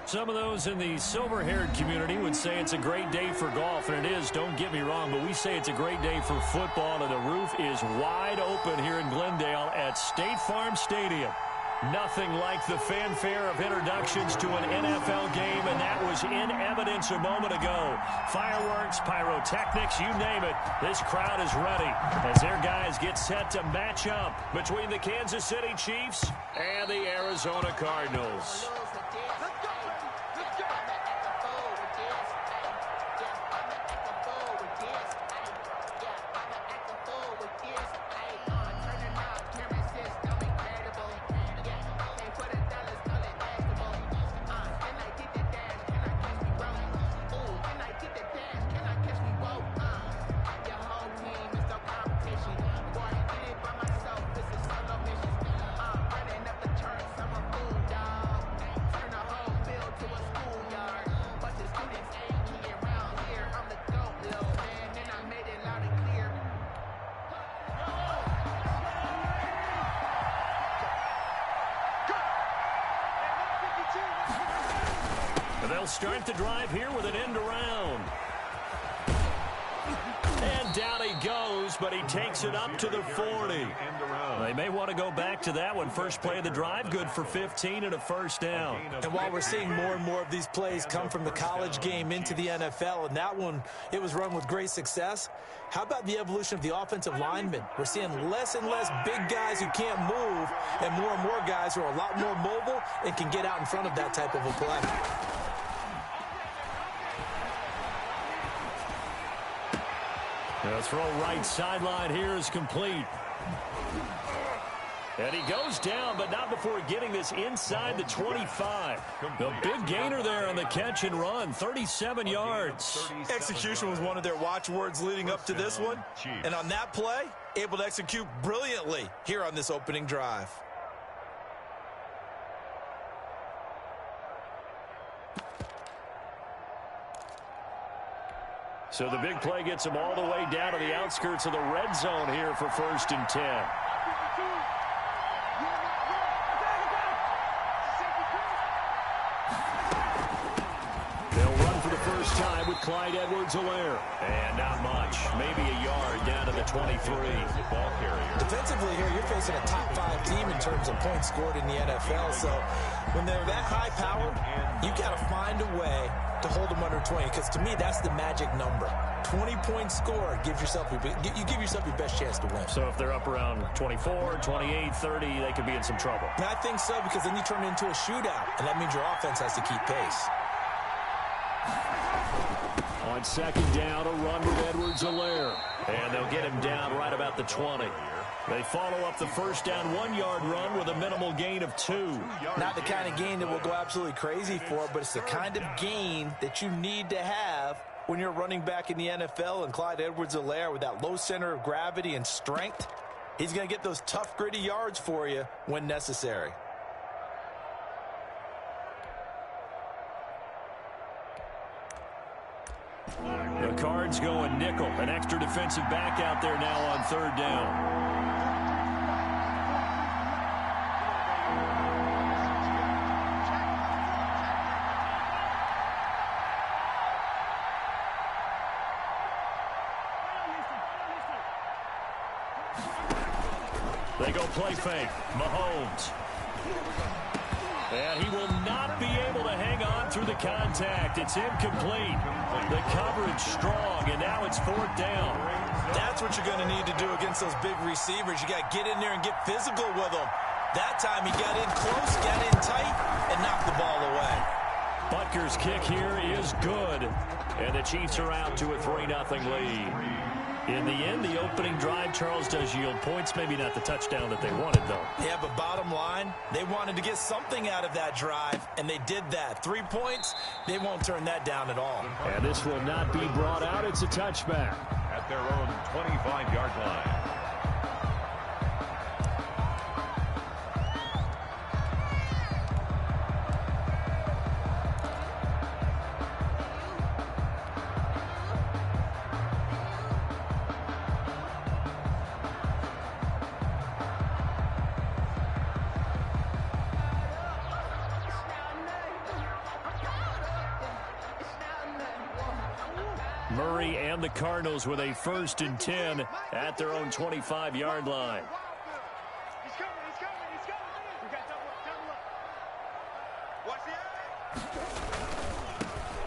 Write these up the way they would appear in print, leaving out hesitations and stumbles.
Some of those in the silver-haired community would say it's a great day for golf, and it is, don't get me wrong, but we say it's a great day for football, and the roof is wide open here in Glendale at State Farm Stadium. Nothing like the fanfare of introductions to an NFL game, and that was in evidence a moment ago. Fireworks, pyrotechnics, you name it, this crowd is ready as their guys get set to match up between the Kansas City Chiefs and the Arizona Cardinals. They'll start the drive here with an end around. And down he goes, but he takes it up to the 40. They may want to go back to that one. First play of the drive, good for 15 and a first down. And while we're seeing more and more of these plays come from the college game into the NFL, and that one, it was run with great success, how about the evolution of the offensive linemen? We're seeing less and less big guys who can't move, and more guys who are a lot more mobile and can get out in front of that type of a play. The throw right sideline here is complete. And he goes down, but not before getting this inside the 25. The big gainer there on the catch and run, 37 yards. Execution was one of their watchwords leading up to this one. And on that play, able to execute brilliantly here on this opening drive. So the big play gets him all the way down to the outskirts of the red zone here for 1st and 10. They'll run for the first time with Clyde Edwards-Helaire. And not much, maybe a yard down to the 23. Defensively here, you're facing a top 5 team in terms of points scored in the NFL. So when they're that high powered, you got to find a way to hold them under 20, because to me that's the magic number. 20-point score gives yourself you give yourself your best chance to win. So if they're up around 24, 28, 30, they could be in some trouble. And I think so, because then you turn it into a shootout, and that means your offense has to keep pace. On 2nd down, a run with Edwards-Helaire, and they'll get him down right about the 20. They follow up the first down 1-yard run with a minimal gain of 2. Not the kind of gain that we'll go absolutely crazy for, but it's the kind of gain that you need to have when you're running back in the NFL. And Clyde Edwards-Helaire, with that low center of gravity and strength, he's going to get those tough, gritty yards for you when necessary. The Cards going nickel. An extra defensive back out there now on 3rd down. They go play fake. Mahomes. And he will not be able to hang on through the contact. It's incomplete. The coverage strong, and now it's 4th down. That's what you're going to need to do against those big receivers. You got to get in there and get physical with them. That time he got in close, got in tight, and knocked the ball away. Butker's kick here is good. And the Chiefs are out to a 3-0 lead. In the end, the opening drive, Charles, does yield points. Maybe not the touchdown that they wanted, though. Yeah, but bottom line, they wanted to get something out of that drive, and they did that. 3 points, they won't turn that down at all. And this will not be brought out. It's a touchback. At their own 25-yard line. Murray and the Cardinals with a 1st and 10 at their own 25-yard line.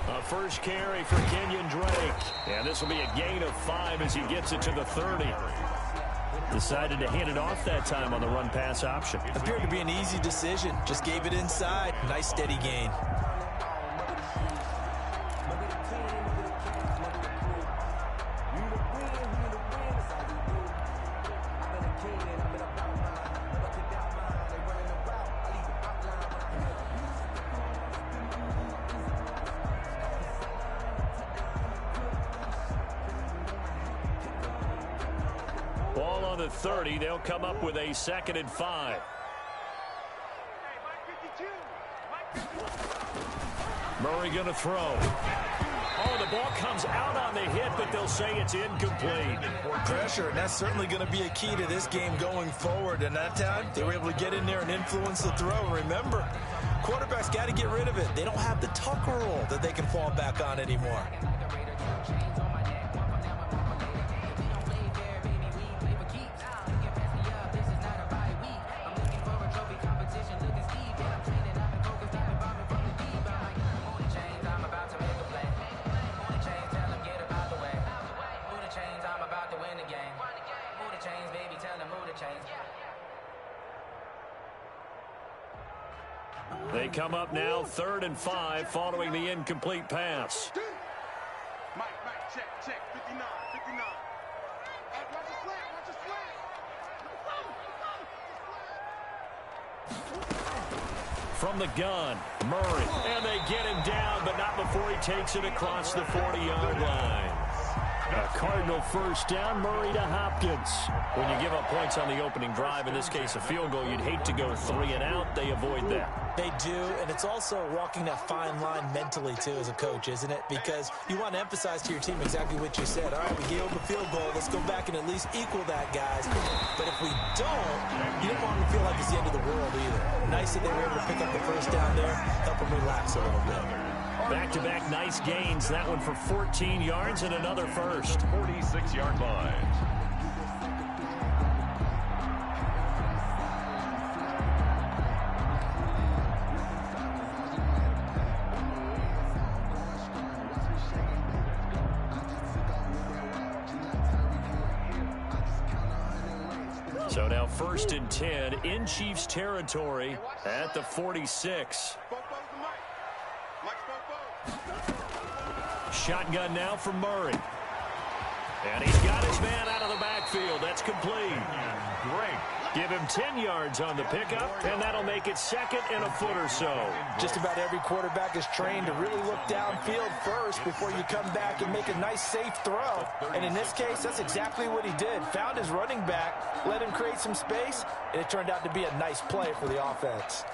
A first carry for Kenyon Drake. And this will be a gain of 5 as he gets it to the 30. Decided to hand it off that time on the run-pass option. Appeared to be an easy decision. Just gave it inside. Nice steady gain. Ball on the 30. They'll come up with a 2nd and 5. Murray going to throw. Oh, the ball comes out on the hit, but they'll say it's incomplete. Pressure, and that's certainly going to be a key to this game going forward. And that time, they were able to get in there and influence the throw. Remember, quarterbacks got to get rid of it. They don't have the Tucker rule that they can fall back on anymore. They come up now 3rd and 5 following the incomplete pass. Mike, check, 59. Hey, watch a From the gun, Murray. And they get him down, but not before he takes it across the 40-yard line. A Cardinal first down, Murray to Hopkins. When you give up points on the opening drive, in this case a field goal, you'd hate to go 3 and out. They avoid that. They do, and it's also walking that fine line mentally, too, as a coach, isn't it? Because you want to emphasize to your team exactly what you said. All right, we gave up a field goal. Let's go back and at least equal that, guys. But if we don't, you don't want them to feel like it's the end of the world either. Nice that they were able to pick up the first down there, help them relax a little bit. Back-to-back nice gains. That one for 14 yards and another first. 46-yard line. So now 1st and 10 in Chiefs territory at the 46. Shotgun now from Murray. And he's got his man out of the backfield. That's complete. Great. Give him 10 yards on the pickup, and that'll make it 2nd and a foot or so. Just about every quarterback is trained to really look downfield first before you come back and make a nice, safe throw. And in this case, that's exactly what he did. Found his running back, let him create some space, and it turned out to be a nice play for the offense.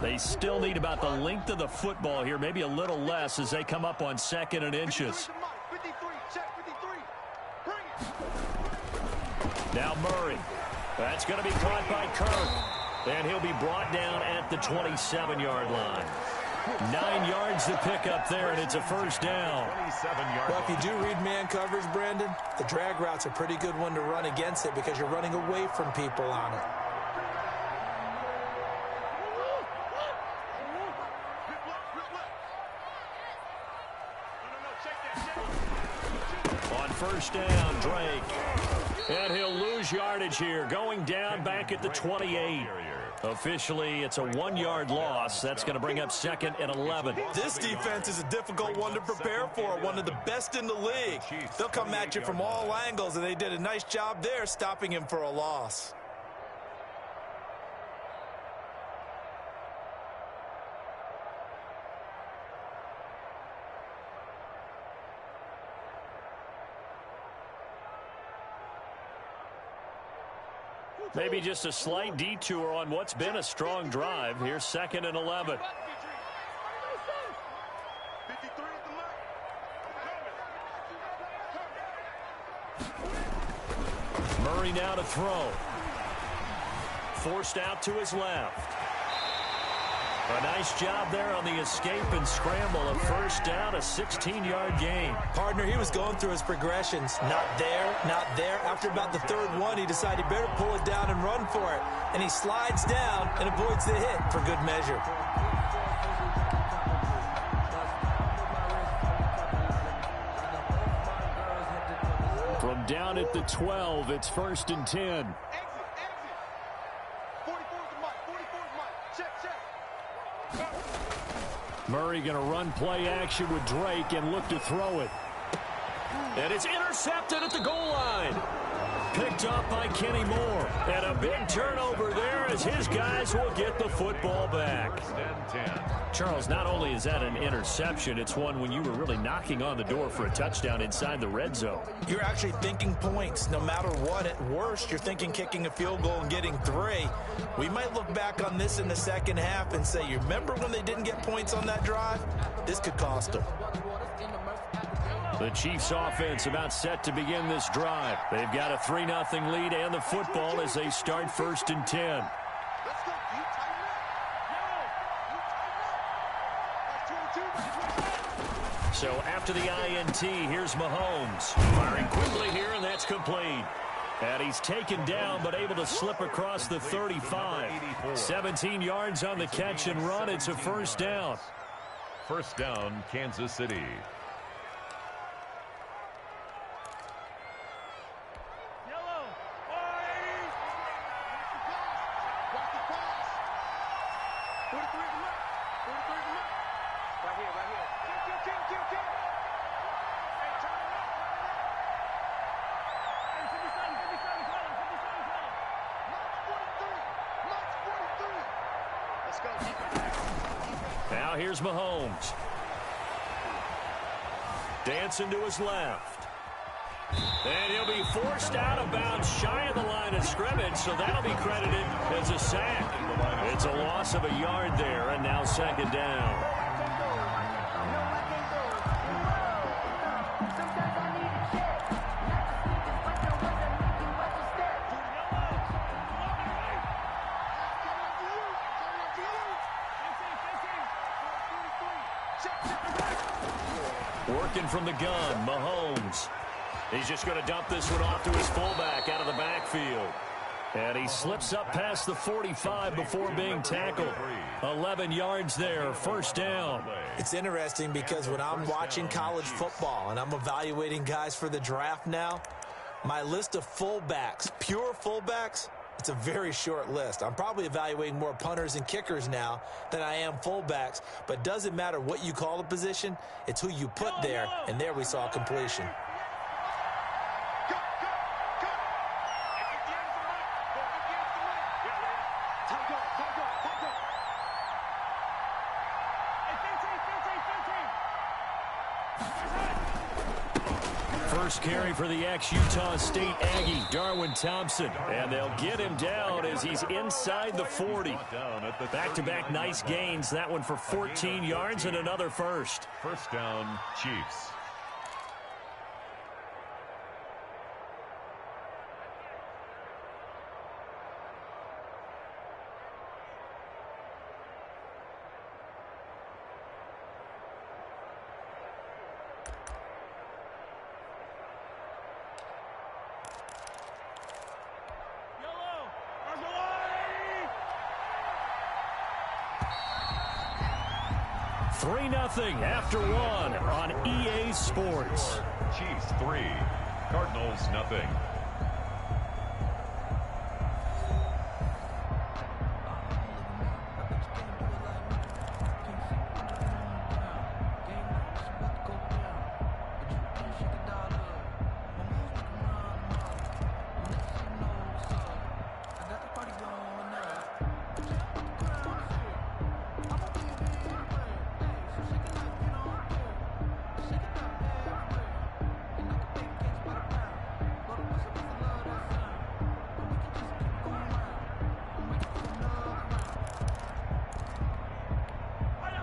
They still need about the length of the football here, maybe a little less as they come up on 2nd and inches. Now Murray. That's going to be caught by Kirk. And he'll be brought down at the 27-yard line. 9 yards to pick up there, and it's a first down. Well, if you do read man coverage, Brandon, the drag route's a pretty good one to run against it because you're running away from people on it. On first down, Drake. And he'll lose yardage here, going down back at the 28. Officially, it's a 1-yard loss. That's going to bring up 2nd and 11. This defense is a difficult one to prepare for, one of the best in the league. They'll come at you from all angles, and they did a nice job there stopping him for a loss. Maybe just a slight detour on what's been a strong drive. Here's 2nd and 11. Murray now to throw. Forced out to his left. A nice job there on the escape and scramble. A first down, a 16-yard gain. Partner, he was going through his progressions. Not there, not there. After about the third one, he decided he better pull it down and run for it. And he slides down and avoids the hit for good measure. From down at the 12, it's 1st and 10. Exit. 44's the mark. 44's mark. Check. Murray going to run play action with Drake and look to throw it. And it's intercepted at the goal line. Picked up by Kenny Moore. And a big turnover there as his guys will get the football back. Charles, not only is that an interception, it's one when you were really knocking on the door for a touchdown inside the red zone. You're actually thinking points no matter what. At worst, you're thinking kicking a field goal and getting 3. We might look back on this in the second half and say, you remember when they didn't get points on that drive? This could cost them. The Chiefs offense about set to begin this drive. They've got a 3-0 lead and the football as they start 1st and 10. Let's go. You tighten up. That's 22. So after the INT, here's Mahomes. Firing quickly here, and that's complete. And he's taken down, but able to slip across the 35. 17 yards on the catch and run. It's a first down. First down, Kansas City. Now here's Mahomes. Dancing to his left. And he'll be forced out of bounds shy of the line of scrimmage, so that'll be credited as a sack. It's a loss of a yard there, and now 2nd down. Working from the gun, Mahomes. He's just going to dump this one off to his fullback out of the backfield. And he slips up past the 45 before being tackled. 11 yards there, first down. It's interesting because when I'm watching college football and I'm evaluating guys for the draft now, my list of fullbacks, pure fullbacks, it's a very short list. I'm probably evaluating more punters and kickers now than I am fullbacks, but it doesn't matter what you call the position, it's who you put there, and there we saw completion. First carry for the ex-Utah State Aggie, Darwin Thompson. And they'll get him down as he's inside the 40. Back-to-back nice gains. That one for 14 yards and another first. First down, Chiefs. Nothing after one on EA Sports. Chiefs 3, Cardinals nothing.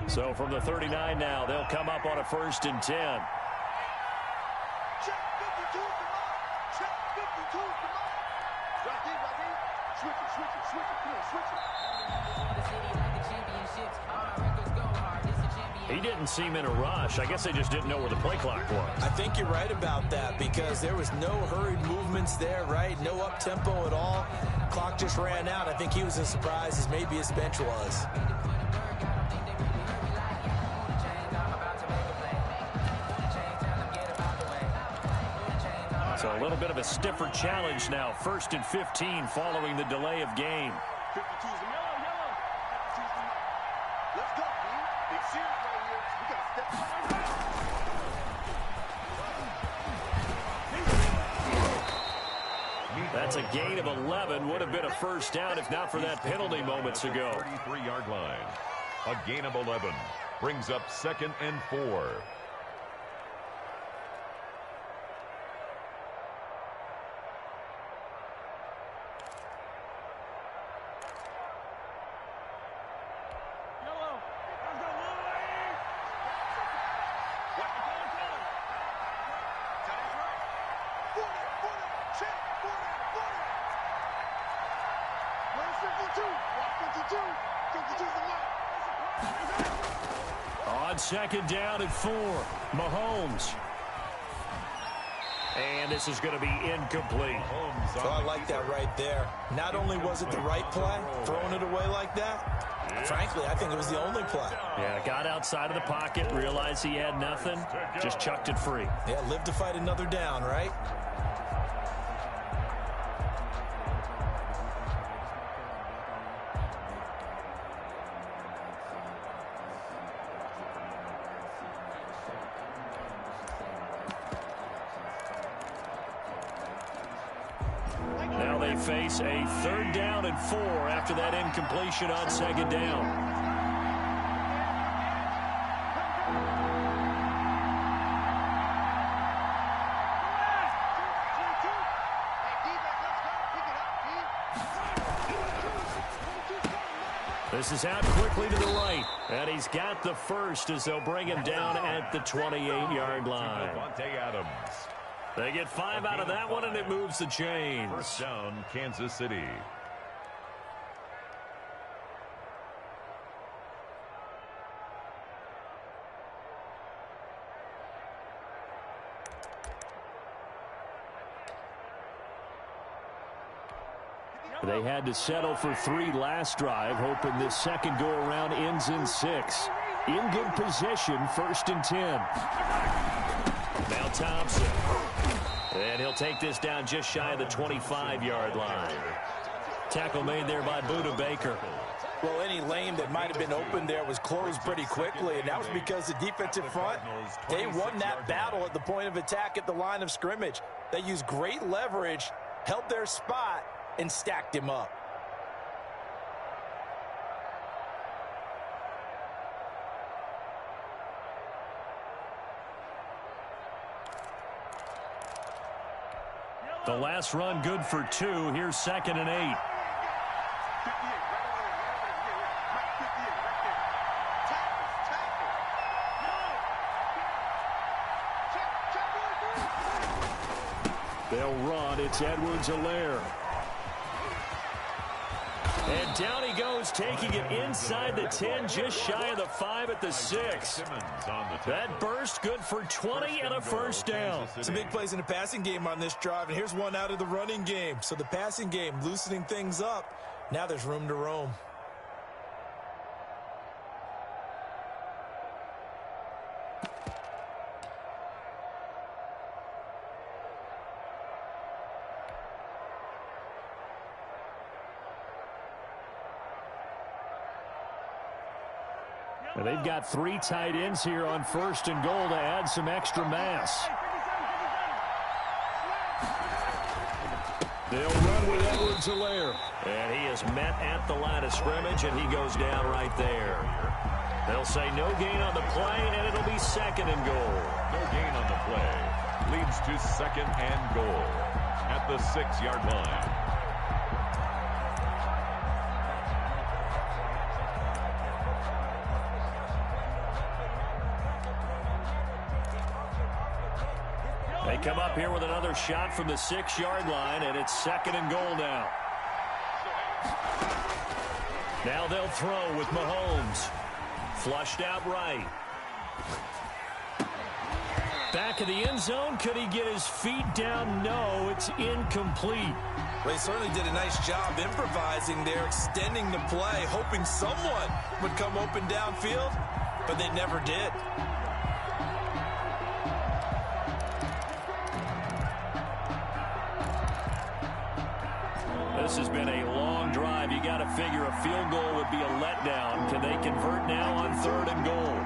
So from the 39 now, they'll come up on a 1st and 10. Check 52 to mark. Check 52 to mark. Right there. Switch it, switch it, switch it. Come on, switch it. He didn't seem in a rush. I guess they just didn't know where the play clock was. I think you're right about that because there was no hurried movements there, right? No up-tempo at all. Clock just ran out. I think he was as surprised as maybe his bench was. So a little bit of a stiffer challenge now. 1st and 15 following the delay of game. 52's the yellow, yellow. 52's the mic. Let's go, B. Big series right here. We got to step up. That's a gain of 11. Would have been a first down if not for that penalty moments ago. 33-yard line. A gain of 11 brings up 2nd and 4. On 2nd down and 4, Mahomes. And this is going to be incomplete. So I like that right there. Not only was it the right play, throwing it away like that, frankly, I think it was the only play. Yeah, got outside of the pocket, realized he had nothing, just chucked it free. Yeah, live to fight another down, right? Now they face a 3rd down and 4 after that incompletion on 2nd down. This is out quickly to the right, and he's got the first as they'll bring him down at the 28-yard line. Adams. They get 5 out of that one, and it moves the chains. 1st down, Kansas City. They had to settle for 3 last drive, hoping this second go-around ends in 6. In good position, 1st and 10. Now Thompson. And he'll take this down just shy of the 25-yard line. Tackle made there by Buda Baker. Well, any lane that might have been open there was closed pretty quickly, and that was because the defensive front, they won that battle at the point of attack at the line of scrimmage. They used great leverage, held their spot, and stacked him up. The last run good for 2. Here's 2nd and 8. They'll run. It's Edwards-Helaire. And down he goes, taking it inside the 10, just shy of the 5 at the 6. That burst good for 20 and a first down. Some big plays in the passing game on this drive, and here's one out of the running game. So the passing game loosening things up. Now there's room to roam. They've got 3 tight ends here on 1st and goal to add some extra mass. They'll run with Edwards-Helaire. And he is met at the line of scrimmage, and he goes down right there. They'll say no gain on the play, and it'll be 2nd and goal. No gain on the play. Leads to 2nd and goal at the 6-yard line. They come up here with another shot from the 6-yard line, and it's 2nd and goal now. Now they'll throw with Mahomes. Flushed out right. Back of the end zone. Could he get his feet down? No, it's incomplete. Well, he certainly did a nice job improvising there, extending the play, hoping someone would come open downfield, but they never did. This has been a long drive. You got to figure a field goal would be a letdown. Can they convert now on 3rd and goal?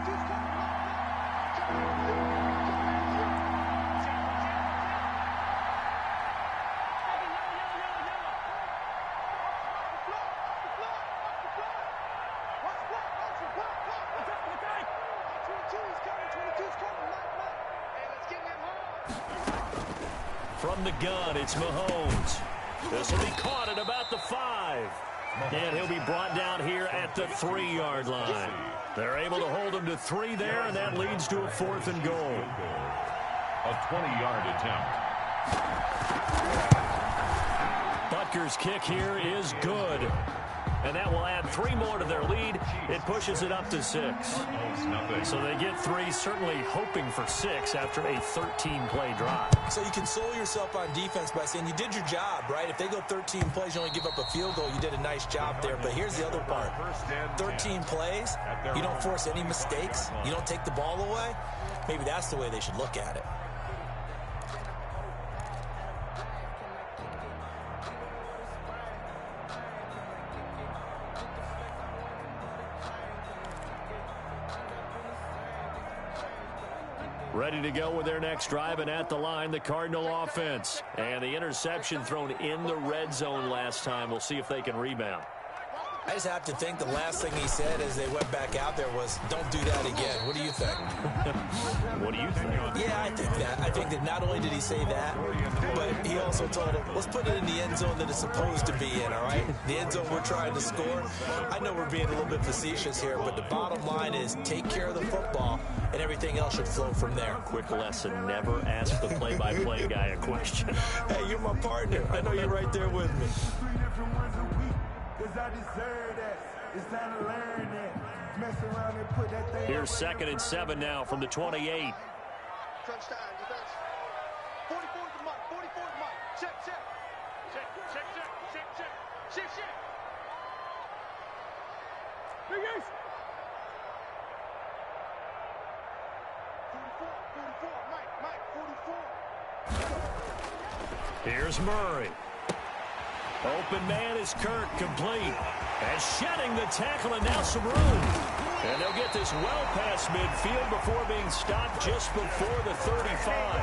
From the gun, it's Mahomes. This will be caught at about the 5. And he'll be brought down here at the 3-yard line. They're able to hold him to 3 there, and that leads to a 4th and goal. A 20-yard attempt. Butker's kick here is good. And that will add 3 more to their lead. It pushes it up to 6. So they get 3, certainly hoping for 6 after a 13-play drive. So you console yourself on defense by saying you did your job, right? If they go 13 plays, you only give up a field goal, you did a nice job there. But here's the other part. 13 plays, you don't force any mistakes, you don't take the ball away. Maybe that's the way they should look at it. Ready to go with their next drive, and at the line, the Cardinal offense. And the interception thrown in the red zone last time. We'll see if they can rebound. I just have to think the last thing he said as they went back out there was, don't do that again. What do you think? What do you think? Yeah, I think that. I think that not only did he say that, but he also told him, let's put it in the end zone that it's supposed to be in, all right? The end zone we're trying to score. I know we're being a little bit facetious here, but the bottom line is take care of the football, and everything else should flow from there. Quick lesson, never ask the play-by-play guy a question. Hey, you're my partner. I know you're right there with me. Here's 2nd and 7 now from the 28. Crunch time, defense. 44 to Mike, 44 to Mike. Check, check. Check, check, check, check, check. Check, check. Big Ace. 44, Mike, 44. Here's Murray. Open man is Kirk, complete. And shedding the tackle, and now some room. And they'll get this well past midfield before being stopped just before the 35.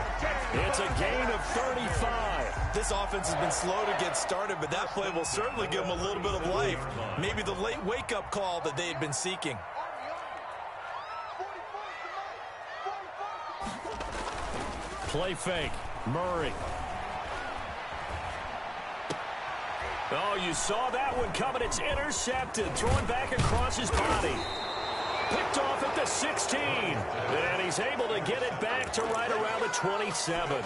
It's a gain of 35. This offense has been slow to get started, but that play will certainly give them a little bit of life. Maybe the late wake-up call that they had been seeking. Play fake. Murray. Oh, you saw that one coming. It's intercepted. Thrown back across his body. Picked off at the 16. And he's able to get it back to right around the 27.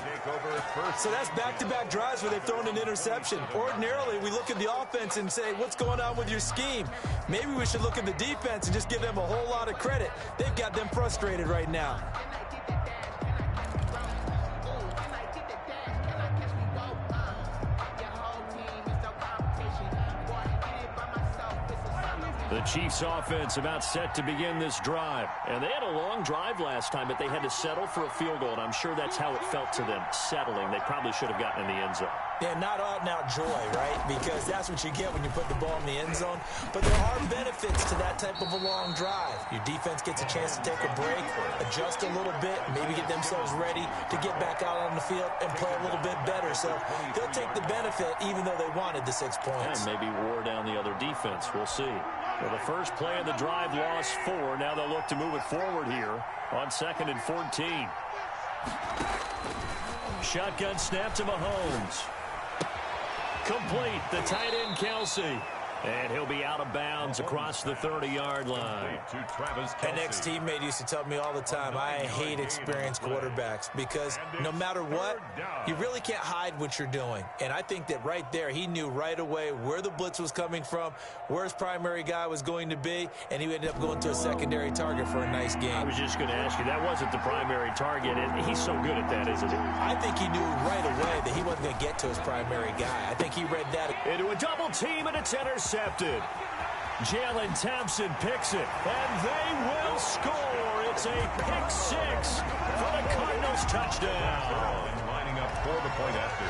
So that's back-to-back drives where they've thrown an interception. Ordinarily, we look at the offense and say, what's going on with your scheme? Maybe we should look at the defense and just give them a whole lot of credit. They've got them frustrated right now. The Chiefs offense about set to begin this drive. And they had a long drive last time, but they had to settle for a field goal, and I'm sure that's how it felt to them, settling. They probably should have gotten in the end zone. Yeah, not out-and-out joy, right? Because that's what you get when you put the ball in the end zone. But there are benefits to that type of a long drive. Your defense gets a chance to take a break, adjust a little bit, maybe get themselves ready to get back out on the field and play a little bit better. So they'll take the benefit even though they wanted the 6 points. And maybe wore down the other defense. We'll see. Well, the first play of the drive lost 4. Now they'll look to move it forward here on 2nd and 14. Shotgun snap to Mahomes. Complete. The tight end, Kelsey. And he'll be out of bounds across the 30-yard line. An ex-teammate used to tell me all the time, I hate experienced quarterbacks because no matter what, you really can't hide what you're doing. And I think that right there, he knew right away where the blitz was coming from, where his primary guy was going to be, and he ended up going to a secondary target for a nice game. I was just going to ask you, that wasn't the primary target, and he's so good at that, isn't he? I think he knew right away that he wasn't going to get to his primary guy. I think he read that. Into a double team, and it's intercepted. Jalen Thompson picks it, and they will score. It's a pick six for the Cardinals touchdown. Lining up for the point after.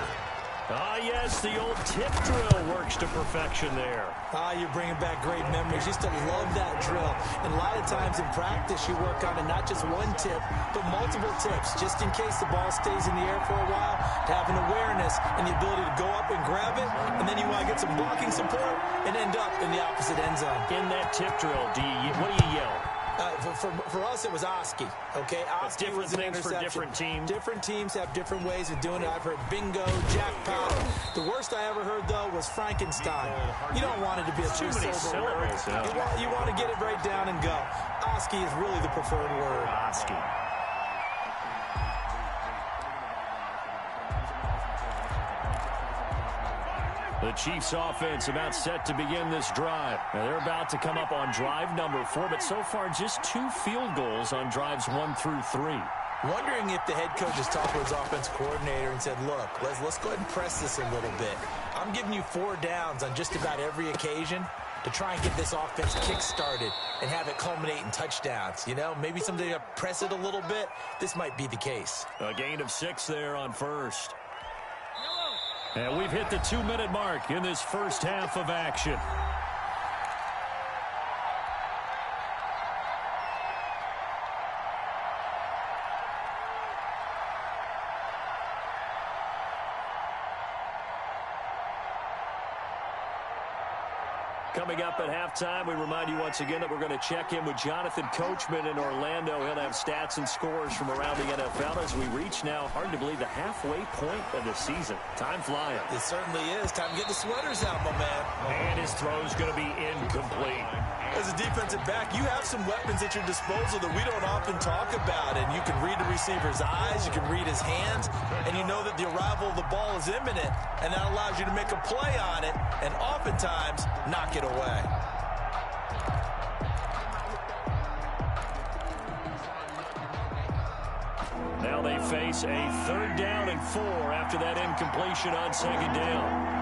Ah, yes, the old tip drill works to perfection there. You're bringing back great memories. Used to love that drill. And a lot of times in practice, you work on it, not just one tip, but multiple tips, just in case the ball stays in the air for a while, to have an awareness and the ability to go up and grab it, and then you want to get some blocking support and end up in the opposite end zone. In that tip drill, what do you yell? For us, it was Oski. Okay, Oski was an interception. For different teams. Different teams have different ways of doing it. I've heard bingo, jackpot. The worst I ever heard, though, was Frankenstein. You don't want it to be a too many syllables. You want to get it right down and go. Oski is really the preferred word. Oski. The Chiefs offense about set to begin this drive. Now they're about to come up on drive number 4, but so far just 2 field goals on drives 1 through 3. Wondering if the head coach has talked to his offensive coordinator and said, look, let's go ahead and press this a little bit. I'm giving you 4 downs on just about every occasion to try and get this offense kick-started and have it culminate in touchdowns. You know, maybe someday press it a little bit. This might be the case. A gain of 6 there on first. And we've hit the 2-minute mark in this first half of action. Coming up at halftime, we remind you once again that we're going to check in with Jonathan Coachman in Orlando. He'll have stats and scores from around the NFL as we reach now, hard to believe, the halfway point of the season. Time flying. It certainly is. Time to get the sweaters out, my man. And his throw's going to be incomplete. As a defensive back, you have some weapons at your disposal that we don't often talk about. And you can read the receiver's eyes, you can read his hands, and you know that the arrival of the ball is imminent, and that allows you to make a play on it, and oftentimes knock it away. Now they face a 3rd down and 4 after that incompletion on 2nd down.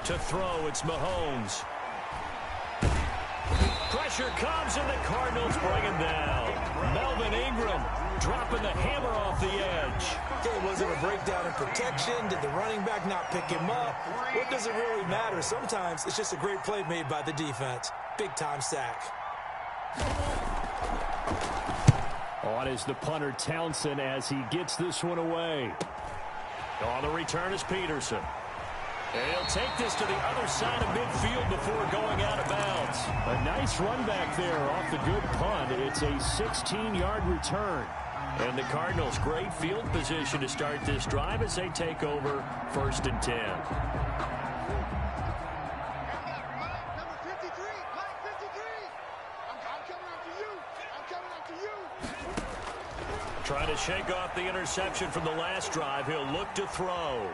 To throw, it's Mahomes. Pressure comes, and the Cardinals bring him down. Melvin Ingram dropping the hammer off the edge. Okay, was it a breakdown in protection? Did the running back not pick him up? What does it really matter? Sometimes it's just a great play made by the defense. Big-time sack. On is the punter Townsend as he gets this one away. On the return is Peterson. And he'll take this to the other side of midfield before going out of bounds. A nice run back there off the good punt. It's a 16-yard return. And the Cardinals, great field position to start this drive as they take over 1st and 10. Trying to shake off the interception from the last drive. He'll look to throw.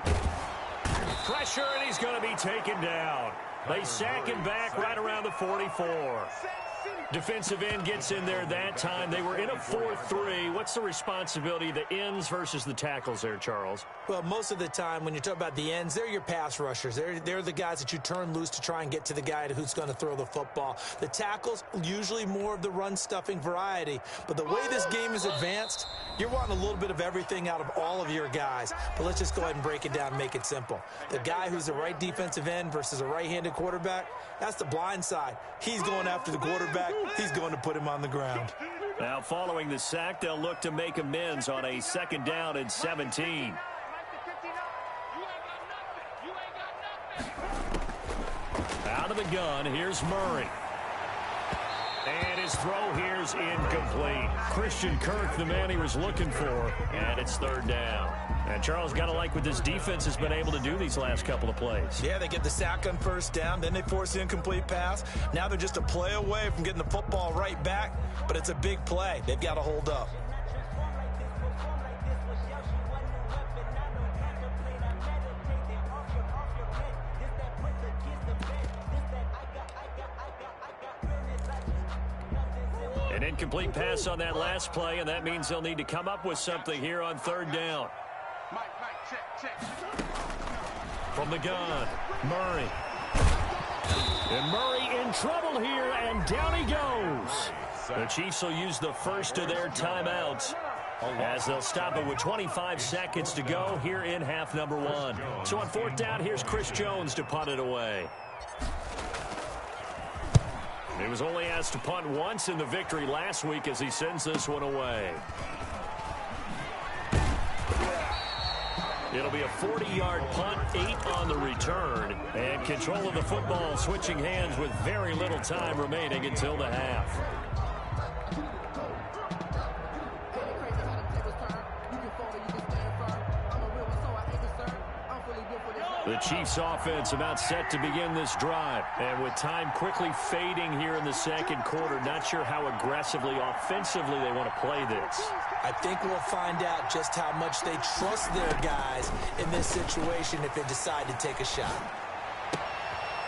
Pressure, and he's going to be taken down. They sack him back right around the 44. Defensive end gets in there that time. They were in a 4-3. What's the responsibility of the ends versus the tackles there, Charles? Well, most of the time when you talk about the ends, they're your pass rushers. They're the guys that you turn loose to try and get to the guy who's going to throw the football. The tackles, usually more of the run-stuffing variety. But the way this game is advanced, you're wanting a little bit of everything out of all of your guys. But let's just go ahead and break it down and make it simple. The guy who's the right defensive end versus a right-handed quarterback, that's the blind side. He's going after the quarterback. He's going to put him on the ground. Now following the sack, they'll look to make amends on a 2nd down and 17. Out of the gun, here's Murray. And his throw here's incomplete. Christian Kirk, the man he was looking for, and it's 3rd down. And Charles, got to like what this defense has been able to do these last couple of plays. Yeah, they get the sack on 1st down, then they force the incomplete pass. Now they're just a play away from getting the football right back, but it's a big play. They've got to hold up. An incomplete pass on that last play, and that means they'll need to come up with something here on 3rd down. From the gun, Murray. And Murray in trouble here, and down he goes. The Chiefs will use the first of their timeouts as they'll stop it with 25 seconds to go here in half number 1. So on 4th down, here's Chris Jones to punt it away. He was only asked to punt once in the victory last week as he sends this one away. It'll be a 40-yard punt, 8 on the return, and control of the football switching hands with very little time remaining until the half. The Chiefs offense about set to begin this drive. And with time quickly fading here in the 2nd quarter, not sure how aggressively, offensively they want to play this. I think we'll find out just how much they trust their guys in this situation if they decide to take a shot.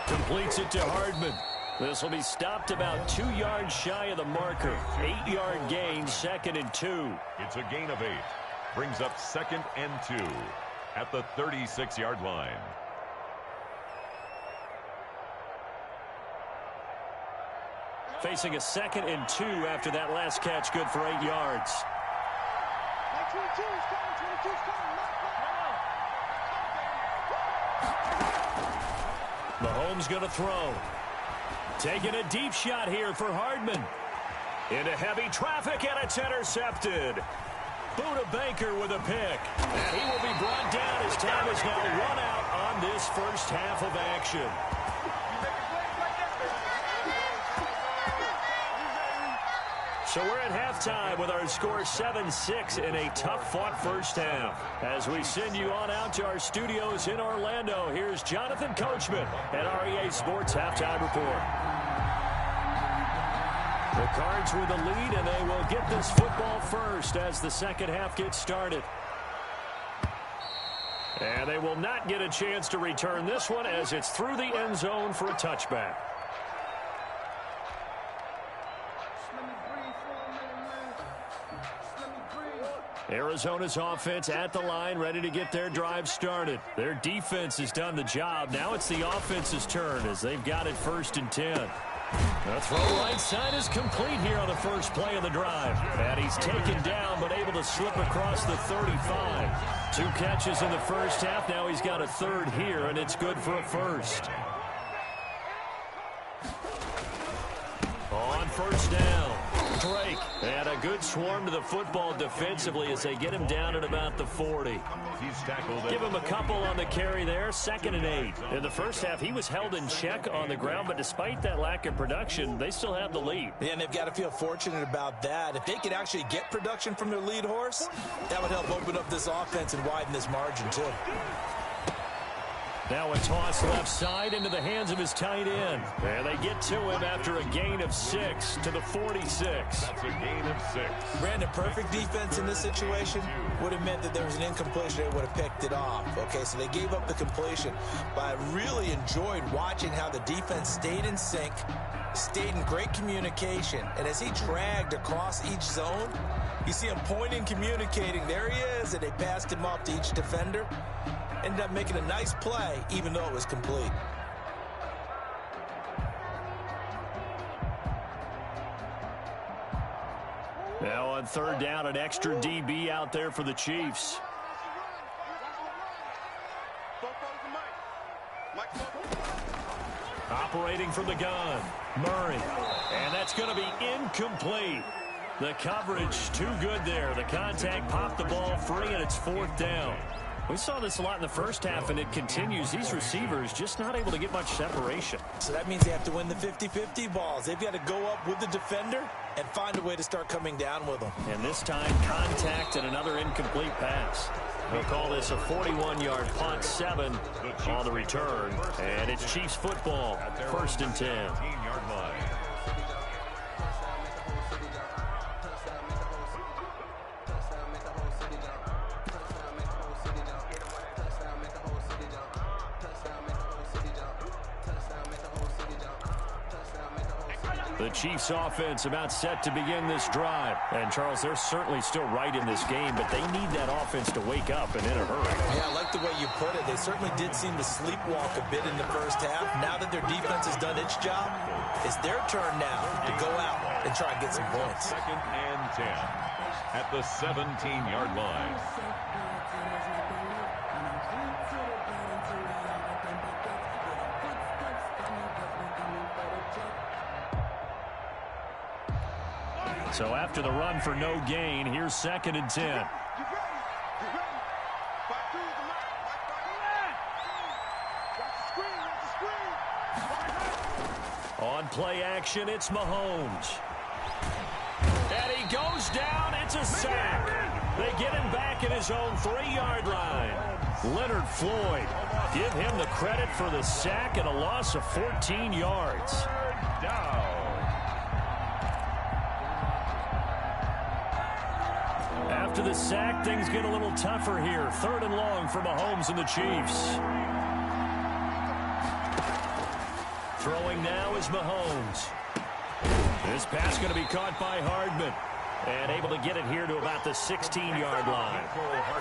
Completes it to Hardman. This will be stopped about 2 yards shy of the marker. 8-yard gain, 2nd and 2. It's a gain of 8. Brings up 2nd and 2. At the 36-yard line. Facing a 2nd and 2 after that last catch, good for 8 yards. Mahomes going to throw. Taking a deep shot here for Hardman. Into heavy traffic, and it's intercepted. Buda Baker with a pick. And he will be brought down as time is now run out on this first half of action. So we're at halftime with our score 7-6 in a tough-fought first half. As we send you on out to our studios in Orlando, here's Jonathan Coachman at REA Sports Halftime Report. The Cards with the lead, and they will get this football first as the 2nd half gets started. And they will not get a chance to return this one as it's through the end zone for a touchback. Arizona's offense at the line, ready to get their drive started. Their defense has done the job. Now it's the offense's turn as they've got it 1st and 10. The throw right side is complete here on the first play of the drive. And he's taken down but able to slip across the 35. 2 catches in the first half. Now he's got a 3rd here, and it's good for a 1st. On 1st down, Drake. And a good swarm to the football defensively as they get him down at about the 40. He's tackled. Give him a couple on the carry there. 2nd and 8. In the first half, he was held in check on the ground, but despite that lack of production, they still have the lead. Yeah, and they've got to feel fortunate about that. If they could actually get production from their lead horse, that would help open up this offense and widen this margin, too. Now a toss left side into the hands of his tight end. And they get to him after a gain of 6 to the 46. That's a gain of 6. Brandon, perfect defense in this situation would have meant that there was an incompletion. They would have picked it off. Okay, so they gave up the completion. But I really enjoyed watching how the defense stayed in sync, stayed in great communication. And as he dragged across each zone, you see him pointing, communicating. There he is, and they passed him off to each defender. Ended up making a nice play, even though it was complete. Now on 3rd down, an extra DB out there for the Chiefs. Operating from the gun, Murray. And that's going to be incomplete. The coverage too good there. The contact popped the ball free, and it's 4th down. We saw this a lot in the first half, and it continues. These receivers just not able to get much separation. So that means they have to win the 50-50 balls. They've got to go up with the defender and find a way to start coming down with them. And this time, contact and another incomplete pass. They'll call this a 41-yard punt, 7 on the return. And it's Chiefs football, 1st and 10. 10-yard line. The Chiefs offense about set to begin this drive. And, Charles, they're certainly still right in this game, but they need that offense to wake up and in a hurry. Yeah, I like the way you put it. They certainly did seem to sleepwalk a bit in the first half. Now that their defense has done its job, it's their turn now to go out and try and get some points. 2nd and 10 at the 17-yard line. So after the run for no gain, here's 2nd and 10. On play action, it's Mahomes. And he goes down. It's a sack. They get him back at his own 3-yard line. Leonard Floyd, give him the credit for the sack and a loss of 14 yards. Down. After the sack, things get a little tougher here. 3rd and long for Mahomes and the Chiefs. Throwing now is Mahomes. This pass going to be caught by Hardman. And able to get it here to about the 16-yard line.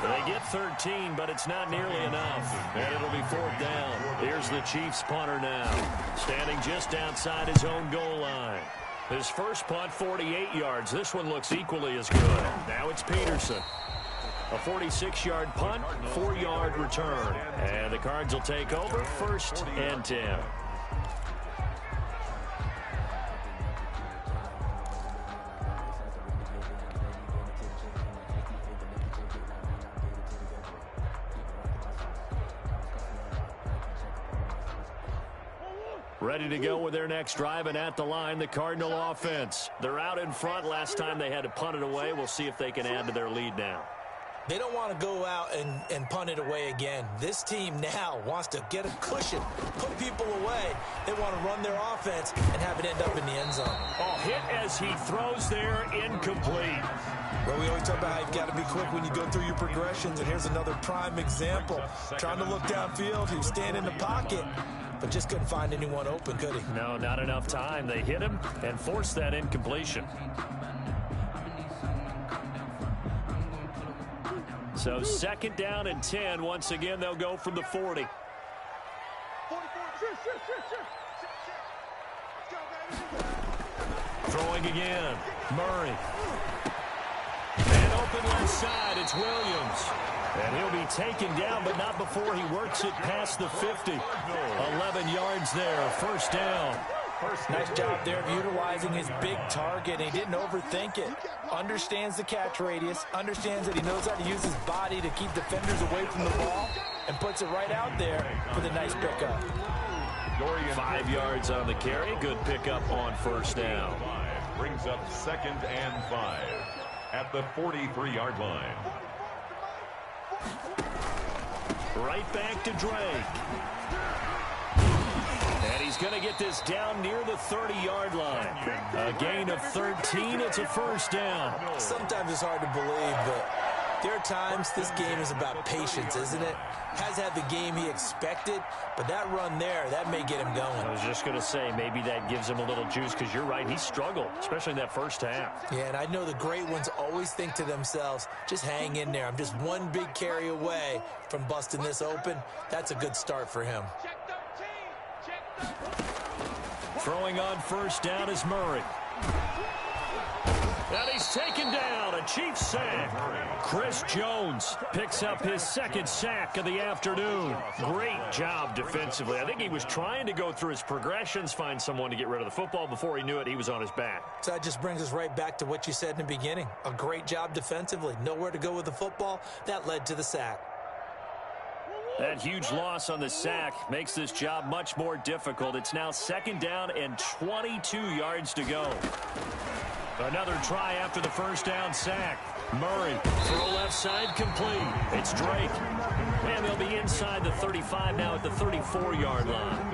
They get 13, but it's not nearly enough. And it'll be 4th down. Here's the Chiefs punter now. Standing just outside his own goal line. His first punt, 48 yards. This one looks equally as good. Now it's Peterson. A 46-yard punt, 4-yard return. And the Cards will take over, 1st and 10. Ready to go with their next drive, and at the line, the Cardinal offense. They're out in front. Last time they had to punt it away. We'll see if they can add to their lead now. They don't want to go out and punt it away again. This team now wants to get a cushion, put people away. They want to run their offense and have it end up in the end zone. Oh, hit as he throws there, incomplete. Well, we always talk about how you've got to be quick when you go through your progressions, and here's another prime example. Trying to look downfield, he was standing in the pocket, but just couldn't find anyone open, could he? No, not enough time. They hit him and forced that incompletion. So 2nd down and 10. Once again, they'll go from the 40. Throwing again. Murray. And open left side, it's Williams. And he'll be taken down, but not before he works it past the 50. 11 yards there, 1st down. Nice job there of utilizing his big target. He didn't overthink it. Understands the catch radius, understands that he knows how to use his body to keep defenders away from the ball, and puts it right out there for the nice pickup. 5 yards on the carry. Good pickup on 1st down. Brings up 2nd and 5 at the 43-yard line. Right back to Drake. And he's going to get this down near the 30-yard line. A gain of 13. It's a 1st down. Sometimes it's hard to believe, but there are times this game is about patience, isn't it? Has had the game he expected, but that run there, that may get him going. I was just going to say, maybe that gives him a little juice, because you're right, he struggled, especially in that first half. Yeah, and I know the great ones always think to themselves, just hang in there. I'm just one big carry away from busting this open. That's a good start for him. Throwing on 1st down is Murray. And he's taken down. A Chiefs sack. Chris Jones picks up his second sack of the afternoon. Great job defensively. I think he was trying to go through his progressions, find someone to get rid of the football. Before he knew it, he was on his back. So that just brings us right back to what you said in the beginning. A great job defensively. Nowhere to go with the football. That led to the sack. That huge loss on the sack makes this job much more difficult. It's now 2nd down and 22 yards to go. Another try after the first down sack. Murray, throw left side, complete. It's Drake. And they'll be inside the 35 now at the 34-yard line.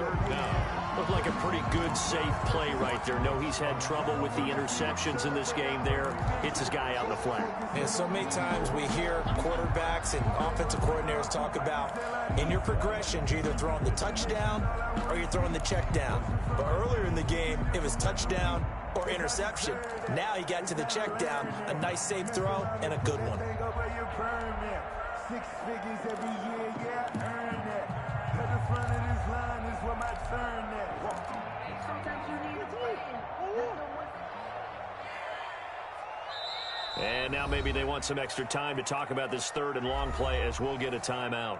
Looked like a pretty good, safe play right there. No, he's had trouble with the interceptions in this game there. Hits his guy out in the flat. And so many times we hear quarterbacks and offensive coordinators talk about in your progressions, you're either throwing the touchdown or you're throwing the check down. But earlier in the game, it was touchdown or interception. Now he got to the check down, a nice safe throw, and a good one. 6 figures every year, yeah, earn that. At the front of this line is where my turn at. Sometimes you need to win. And now maybe they want some extra time to talk about this 3rd and long play as we'll get a timeout.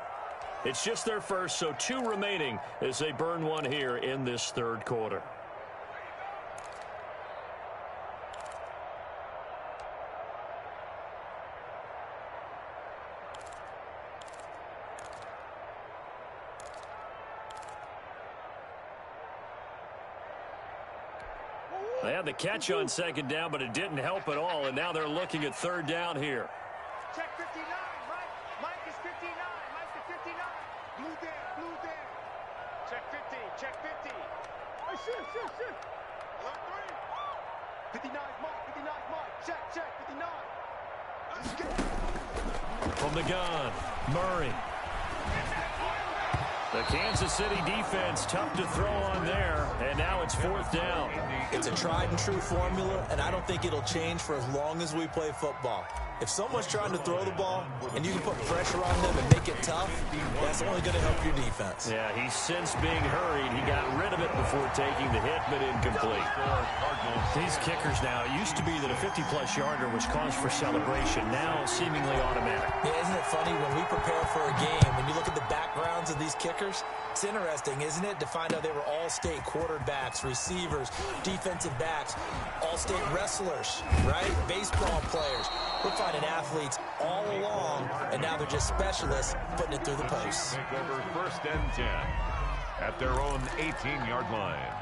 It's just their first, so 2 remaining as they burn one here in this 3rd quarter. They had the catch on 2nd down, but it didn't help at all, and now they're looking at 3rd down here. Check 59, Mike. Mike is 59. Mike is 59. Blue down. Check 50, check 50. Oh, shit. Look, 3. 59 Mike, 59 Mike. Check, 59. Let's go. From the gun, Murray. The Kansas City defense, tough to throw on there, and now it's 4th down. It's a tried and true formula, and I don't think it'll change for as long as we play football. If someone's trying to throw the ball and you can put pressure on them and make it tough, that's only going to help your defense. Yeah, he's since being hurried. He got rid of it before taking the hit, but incomplete. These kickers now, it used to be that a 50-plus yarder was cause for celebration. Now, seemingly automatic. Yeah, isn't it funny when we prepare for a game, when you look at the backgrounds of these kickers, it's interesting, isn't it, to find out they were all-state quarterbacks, receivers, defensive backs, all-state wrestlers, right? Baseball players. We're finding athletes all along, and now they're just specialists putting it through the posts. Take over 1st and 10 at their own 18-yard line.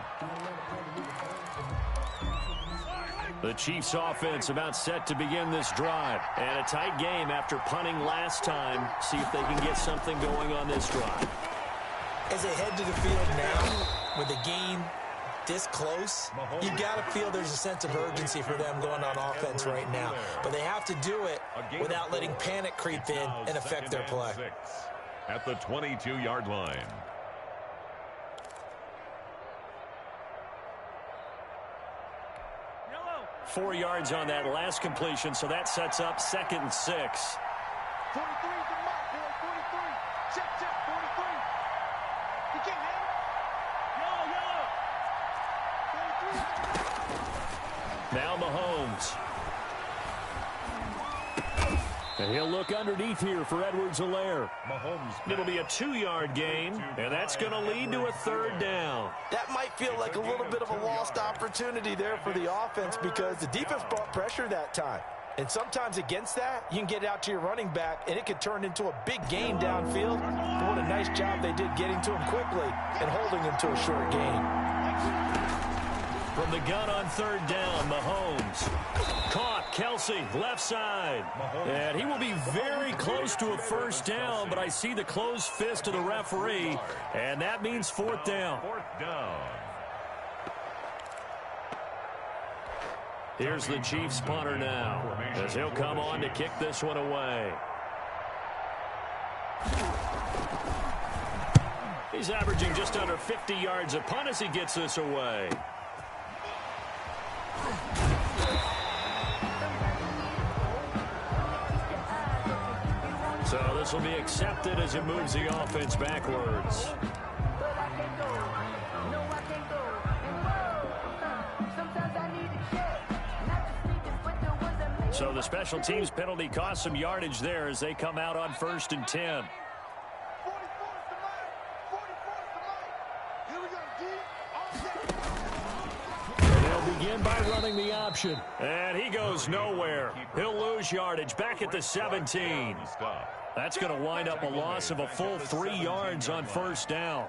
The Chiefs offense about set to begin this drive. And a tight game after punting last time. See if they can get something going on this drive. As they head to the field now, with the game this close, you got to feel there's a sense of urgency for them going on offense right now. But they have to do it without letting panic creep in and affect their play. At the 22-yard line. Yellow. 4 yards on that last completion, so that sets up 2nd and 6. 43 to Mike, boy, 43. Check, 43. You can't have it. Yellow. 43. Now Mahomes. And he'll look underneath here for Edwards-Helaire. It'll be a 2-yard gain, and that's going to lead to a 3rd down. That might feel like a little bit of a lost opportunity there for the offense because the defense brought pressure that time. And sometimes against that, you can get out to your running back, and it could turn into a big gain downfield. But what a nice job they did getting to him quickly and holding him to a short gain. From the gun on 3rd down, Mahomes. Caught, Kelsey, left side. And he will be very close to a 1st down, but I see the closed fist of the referee, and that means 4th down. 4th down. Here's the Chiefs punter now, as he'll come on to kick this one away. He's averaging just under 50 yards a punt as he gets this away. So this will be accepted as it moves the offense backwards. So the special teams penalty cost some yardage there as they come out on 1st and 10. They'll begin by running the option. And he goes nowhere. He'll lose yardage back at the 17. That's going to wind up a loss of a full 3 yards on 1st down.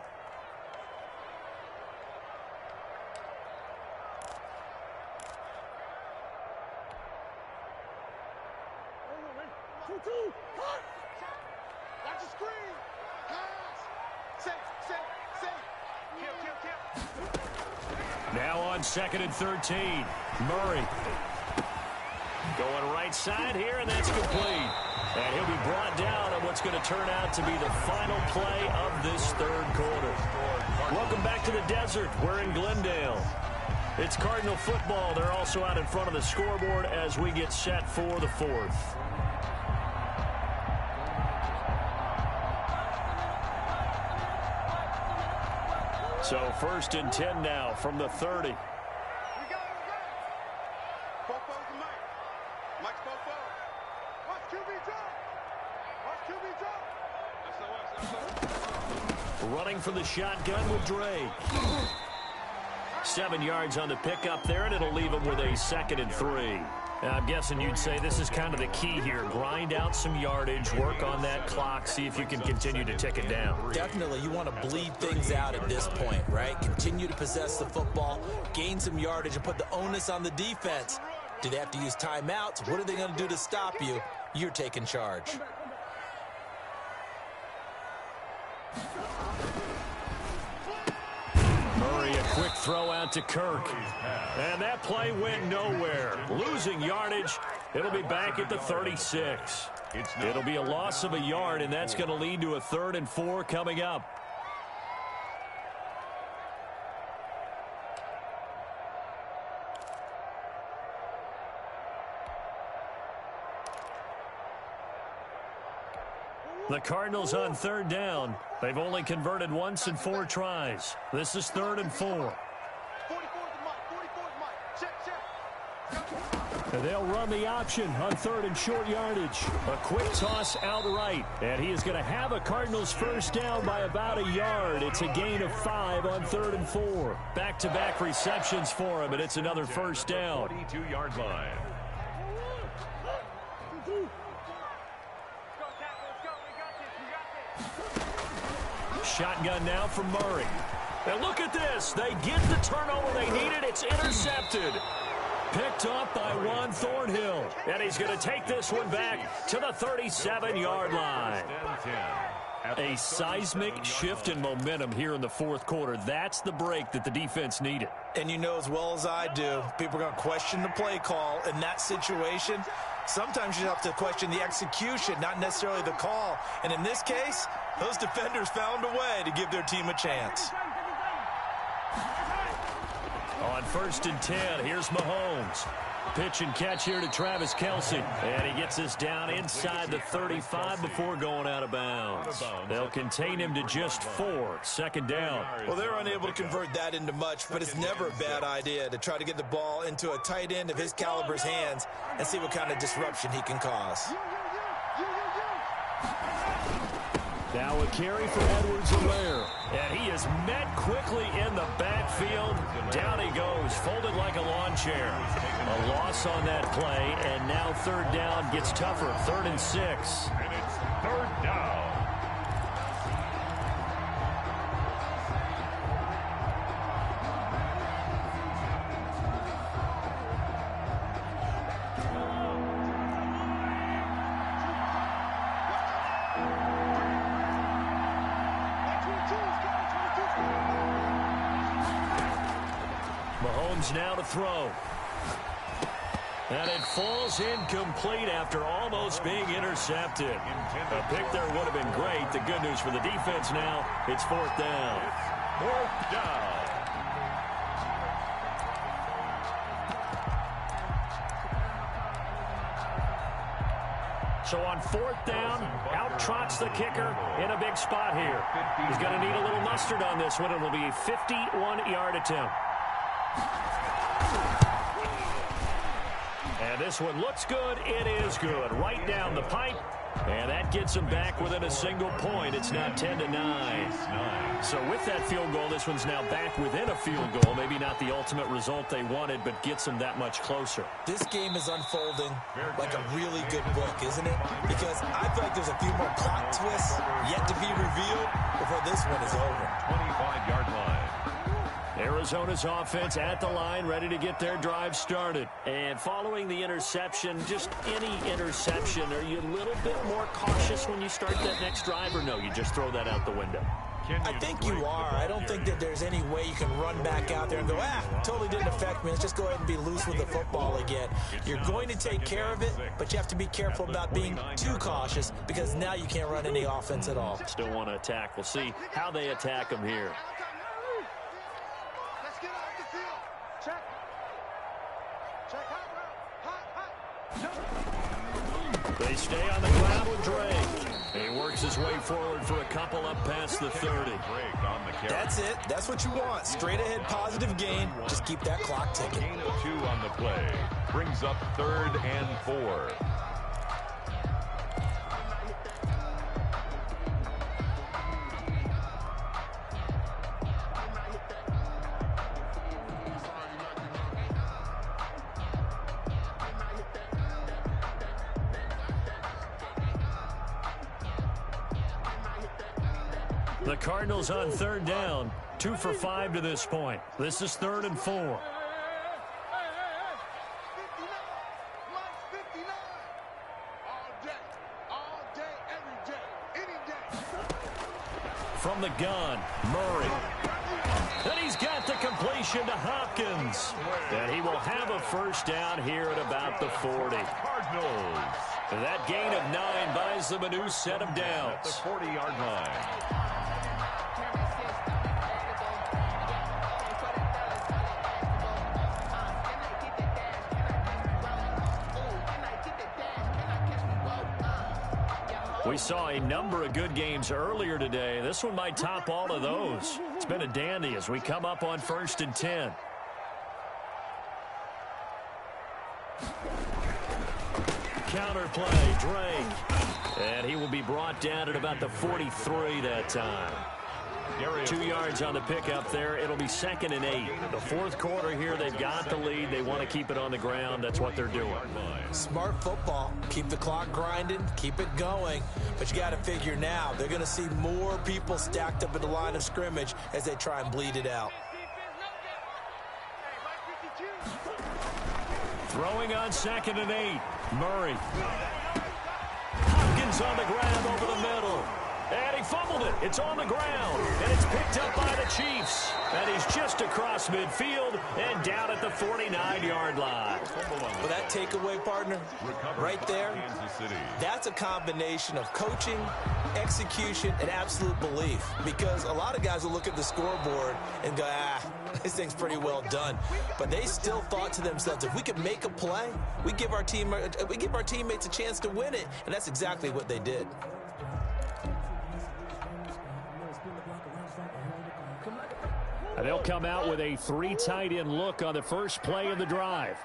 Now on 2nd and 13. Murray. Going right side here, and that's complete. And he'll be brought down on what's going to turn out to be the final play of this 3rd quarter. Welcome back to the desert. We're in Glendale. It's Cardinal football. They're also out in front of the scoreboard as we get set for the 4th. So 1st and 10 now from the 30. We got it. Bofo's the Mike. Mike's Bofo. Watch QB drop. Running for the shotgun with Drake. 7 yards on the pickup there, and it'll leave him with a 2nd and 3. I'm guessing you'd say this is kind of the key here. Grind out some yardage, work on that clock, see if you can continue to tick it down. Definitely, you want to bleed things out at this point, right? Continue to possess the football, gain some yardage, and put the onus on the defense. Do they have to use timeouts? What are they going to do to stop you? You're taking charge. Murray, a quick throw out to Kirk. And that play went nowhere. Losing yardage. It'll be back at the 36. It'll be a loss of a yard, and that's going to lead to a 3rd and 4 coming up. The Cardinals on 3rd down. They've only converted once in 4 tries. This is 3rd and 4. And they'll run the option on 3rd and short yardage. A quick toss outright. And he is going to have a Cardinals 1st down by about a yard. It's a gain of 5 on 3rd and 4. Back-to-back receptions for him, and it's another 1st down. 42-yard line. Shotgun now from Murray. And look at this. They get the turnover they needed. It's intercepted. Picked up by Juan Thornhill. And he's going to take this one back to the 37-yard line. A seismic shift in momentum here in the 4th quarter. That's the break that the defense needed. And you know as well as I do, people are going to question the play call in that situation. Sometimes you have to question the execution, not necessarily the call. And in this case, those defenders found a way to give their team a chance. On 1st and 10, here's Mahomes. Pitch and catch here to Travis Kelce. And he gets this down inside the 35 before going out of bounds. They'll contain him to just 4. 2nd down. Well, they're unable to convert that into much, but it's never a bad idea to try to get the ball into a tight end of his caliber's hands and see what kind of disruption he can cause. Now a carry for Edwards-Helaire. And he is met quickly in the backfield. Down he goes, folded like a lawn chair. A loss on that play, and now 3rd down gets tougher. 3rd and 6. And it's 3rd down. Mahomes now to throw. And it falls incomplete after almost being intercepted. A pick there would have been great. The good news for the defense now, it's 4th down. 4th down. So on 4th down, out trots the kicker in a big spot here. He's going to need a little mustard on this one. It'll be a 51-yard attempt. And this one looks good. It is good. Right down the pipe. And that gets them back within a single point. It's now 10-9. So with that field goal, this one's now back within a field goal. Maybe not the ultimate result they wanted, but gets them that much closer. This game is unfolding like a really good book, isn't it? Because I feel like there's a few more plot twists yet to be revealed before this one is over. 25-yard line. Arizona's offense at the line, ready to get their drive started. And following the interception, just any interception, are you a little bit more cautious when you start that next drive, or no, you just throw that out the window? I think you are. I don't think that there's any way you can run back out there and go, totally didn't affect me. Let's just go ahead and be loose with the football again. You're going to take care of it, but you have to be careful about being too cautious because now you can't run any offense at all. Still want to attack. We'll see how they attack them here. They stay on the ground with Drake. He works his way forward for a couple up past the 30. That's it. That's what you want. Straight ahead positive gain. Just keep that clock ticking. Gain of 2 on the play. Brings up 3rd and 4. The Cardinals on 3rd down, 2 for 5 to this point. This is 3rd and 4. From the gun, Murray. And he's got the completion to Hopkins. And he will have a first down here at about the 40. Cardinals. That gain of 9 buys them a new set of downs. At the 40-yard line. We saw a number of good games earlier today. This one might top all of those. It's been a dandy as we come up on 1st and 10. Counter play, Drake. And he will be brought down at about the 43 that time. 2 yards on the pickup there. It'll be 2nd and 8. The 4th quarter here, they've got the lead. They want to keep it on the ground. That's what they're doing. Smart football. Keep the clock grinding. Keep it going. But you got to figure now, they're going to see more people stacked up at the line of scrimmage as they try and bleed it out. Throwing on 2nd and 8. Murray. Hopkins on the grab over the middle. And he fumbled it. It's on the ground. And it's picked up by the Chiefs. And he's just across midfield and down at the 49-yard line. Well, that takeaway, partner, right there, that's a combination of coaching, execution, and absolute belief. Because a lot of guys will look at the scoreboard and go, this thing's pretty well done. But they still thought to themselves, if we could make a play, we give our teammates a chance to win it. And that's exactly what they did. And they'll come out with a 3 tight end look on the first play of the drive.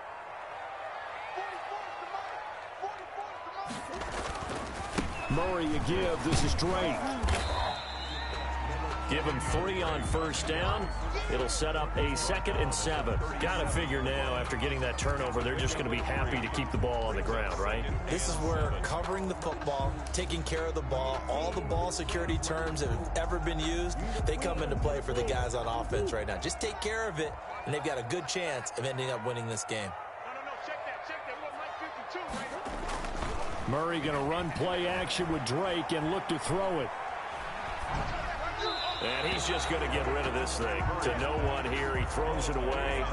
Murray a give. This is Drake. Give him 3 on first down. It'll set up a 2nd and 7. Got to figure now, after getting that turnover, they're just going to be happy to keep the ball on the ground, right? This is where covering the football, taking care of the ball, all the ball security terms that have ever been used, they come into play for the guys on offense right now. Just take care of it, and they've got a good chance of ending up winning this game. Murray going to run play action with Drake and look to throw it. And he's just going to get rid of this thing to no one here. He throws it away,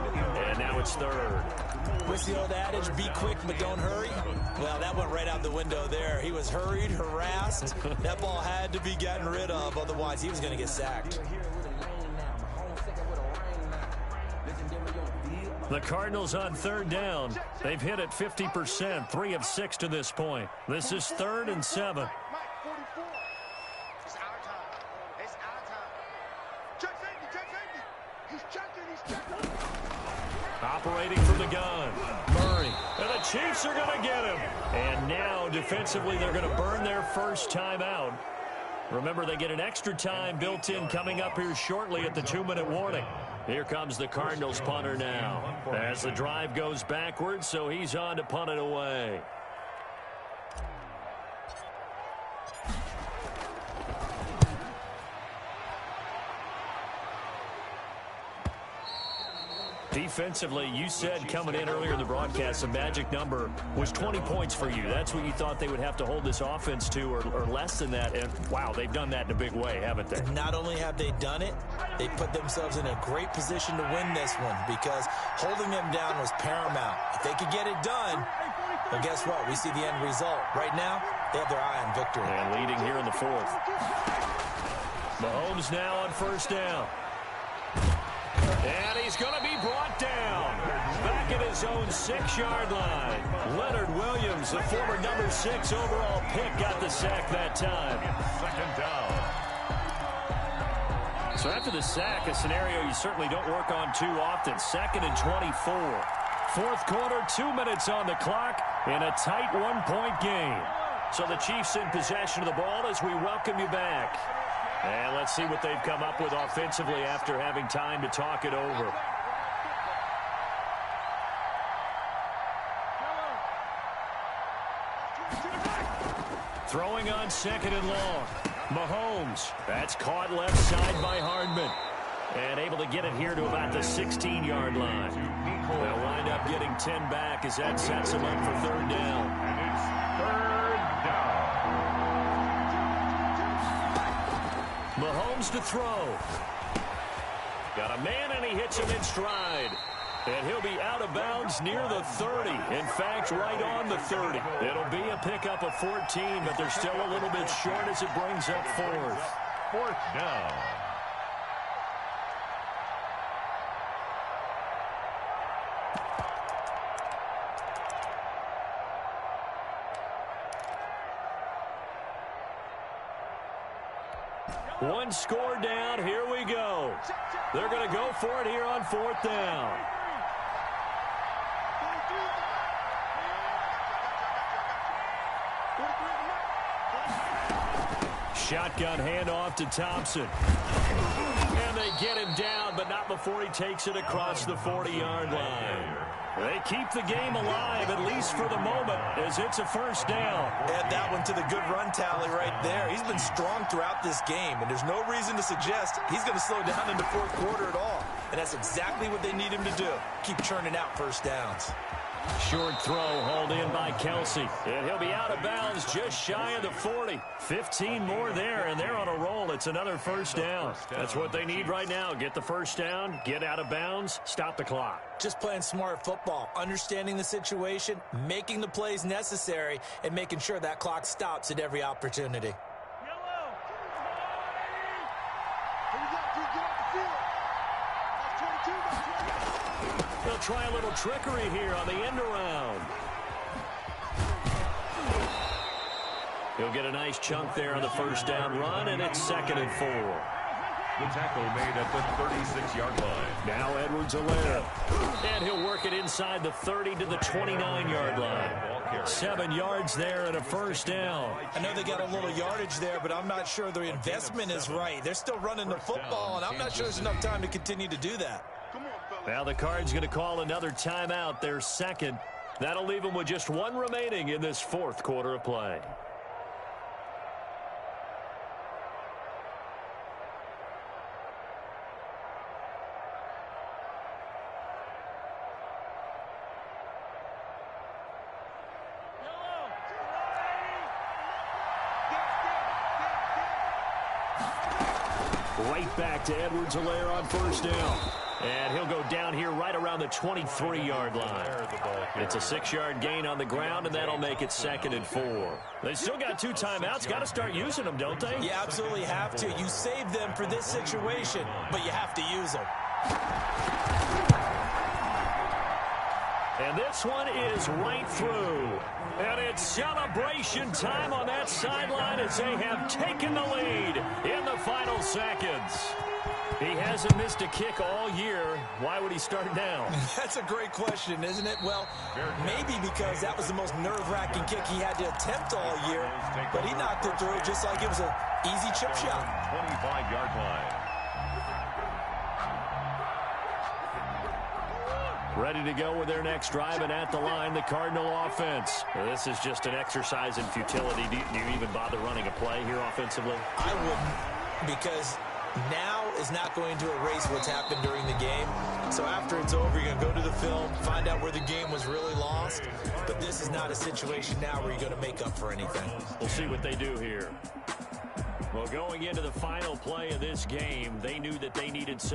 and now it's 3rd. What's the old adage, be quick but don't hurry? Well, that went right out the window there. He was hurried, harassed. That ball had to be gotten rid of, otherwise he was going to get sacked. The Cardinals on 3rd down. They've hit it 50%, 3 of 6 to this point. This is 3rd and 7. Operating from the gun. Murray. And the Chiefs are going to get him. And now, defensively, they're going to burn their first timeout. Remember, they get an extra time built in coming up here shortly at the 2-minute warning. Here comes the Cardinals punter now. As the drive goes backwards, so he's on to punt it away. Defensively, you said coming in earlier in the broadcast, the magic number was 20 points for you. That's what you thought they would have to hold this offense to, or less than that. And, wow, they've done that in a big way, haven't they? Not only have they done it, they put themselves in a great position to win this one because holding them down was paramount. If they could get it done, well, guess what? We see the end result. Right now, they have their eye on victory. And leading here in the fourth. Mahomes now on first down. And he's going to be brought down back at his own 6-yard line. Leonard Williams, the former number 6 overall pick, got the sack that time. Second down. So after the sack, a scenario you certainly don't work on too often. 2nd and 24. Fourth quarter, 2 minutes on the clock in a tight 1-point game. So the Chiefs in possession of the ball as we welcome you back. And let's see what they've come up with offensively after having time to talk it over. Throwing on 2nd and long. Mahomes. That's caught left side by Hardman. And able to get it here to about the 16-yard line. They'll wind up getting 10 back as that sets them up for 3rd down. And it's 3rd down. Mahomes to throw. Got a man, and he hits him in stride. And he'll be out of bounds near the 30. In fact, right on the 30. It'll be a pickup of 14, but they're still a little bit short as it brings up 4th. 4th down. One score down. Here we go. They're going to go for it here on 4th down. Shotgun handoff to Thompson. And they get him down, but not before he takes it across the 40-yard line. They keep the game alive, at least for the moment, as it's a 1st down. Add that one to the good run tally right there. He's been strong throughout this game, and there's no reason to suggest he's going to slow down in the 4th quarter at all. And that's exactly what they need him to do. Keep churning out 1st downs. Short throw hauled in by Kelsey. And he'll be out of bounds just shy of the 40. 15 more there, and they're on a roll. It's another 1st down. That's what they need right now. Get the 1st down, get out of bounds, stop the clock. Just playing smart football, understanding the situation, making the plays necessary, and making sure that clock stops at every opportunity. They'll try a little trickery here on the end around. He'll get a nice chunk there on the 1st down run, and it's 2nd and 4. The tackle made at the 36-yard line. Now Edwards-Helaire. And he'll work it inside the 30 to the 29-yard line. 7 yards there and a 1st down. I know they got a little yardage there, but I'm not sure the investment is right. They're still running the football, and I'm not sure there's enough time to continue to do that. Now the Cards going to call another timeout, their 2nd. That'll leave them with just 1 remaining in this 4th quarter of play. Right back to Edwards-Helaire on 1st down. And he'll go down here right around the 23-yard line. It's a 6-yard gain on the ground, and that'll make it 2nd and 4. They still got 2 timeouts. Got to start using them, don't they? You absolutely have to. You save them for this situation, but you have to use them. And this one is right through. And it's celebration time on that sideline as they have taken the lead in the final seconds. He hasn't missed a kick all year. Why would he start now? That's a great question, isn't it? Well, maybe because that was the most nerve-wracking kick he had to attempt all year, but he knocked it through just like it was an easy chip shot. 25-yard line. Ready to go with their next drive, and at the line, the Cardinal offense. Well, this is just an exercise in futility. Do you even bother running a play here offensively? I wouldn't, because now is not going to erase what's happened during the game. So after it's over, you're going to go to the film, find out where the game was really lost. But this is not a situation now where you're going to make up for anything. We'll see what they do here. Well, going into the final play of this game, they knew that they needed some